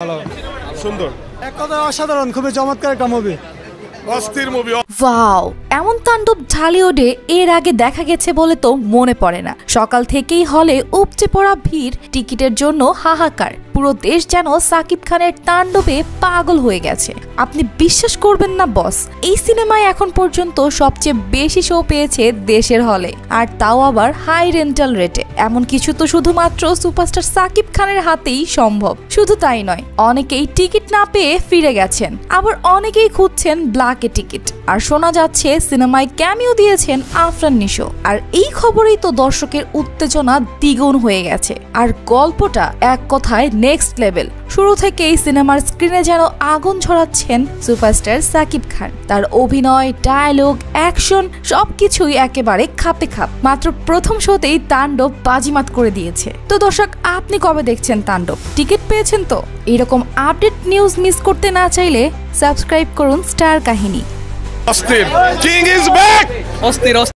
ভালো সুন্দর এক কথায় অসাধারণ, খুবই চমৎকার একটা মুভি, অস্থির মুভি। ওয়াও, এমন তাণ্ডব ঢালিউডে এর আগে দেখা গেছে বলে তো মনে পড়ে না। সকাল থেকেই হলে উপচে পড়া ভিড়, টিকিটের জন্য হাহাকার। পুরো দেশ যেন সাকিব খানের তাণ্ডবে পাগল হয়ে গেছে। আপনি বিশ্বাস করবেন না বস, এই সিনেমায় এখন পর্যন্ত সবচেয়ে বেশি শো পেয়েছে দেশের হলে, আর তাও আবার হাই রেন্টাল রেটে। এমন কিছু তো শুধুমাত্র সুপারস্টার সাকিব খানের হাতেই সম্ভব। শুধু তাই নয়, অনেকেই টিকিট না পেয়ে ফিরে গেছেন, আবার অনেকেই খুঁজছেন ব্ল্যাকে টিকিট। আর শোনা যাচ্ছে সিনেমায় ক্যামিও দিয়েছেন আফরান নিশো। আর এই খবরেই তো দর্শকের উত্তেজনা দ্বিগুণ হয়ে গেছে। আর গল্পটা এক কথায় নেক্সট লেভেল। শুরু থেকেই সিনেমার স্ক্রিনে যেন আগুন ছড়াচ্ছেন সুপারস্টার সাকিব খান। তার অভিনয়, ডায়লগ, অ্যাকশন সবকিছুই একেবারে খাপে খাপ। মাত্র প্রথম শোতেই তাণ্ডব বাজিমাত করে দিয়েছে। তো দর্শক, আপনি কবে দেখছেন তাণ্ডব? টিকিট পেয়েছেন তো? এরকম আপডেট নিউজ মিস করতে না চাইলে সাবস্ক্রাইব করুন স্টার কাহিনী। অস্থির, কিং ইজ ব্যাক। অস্থির।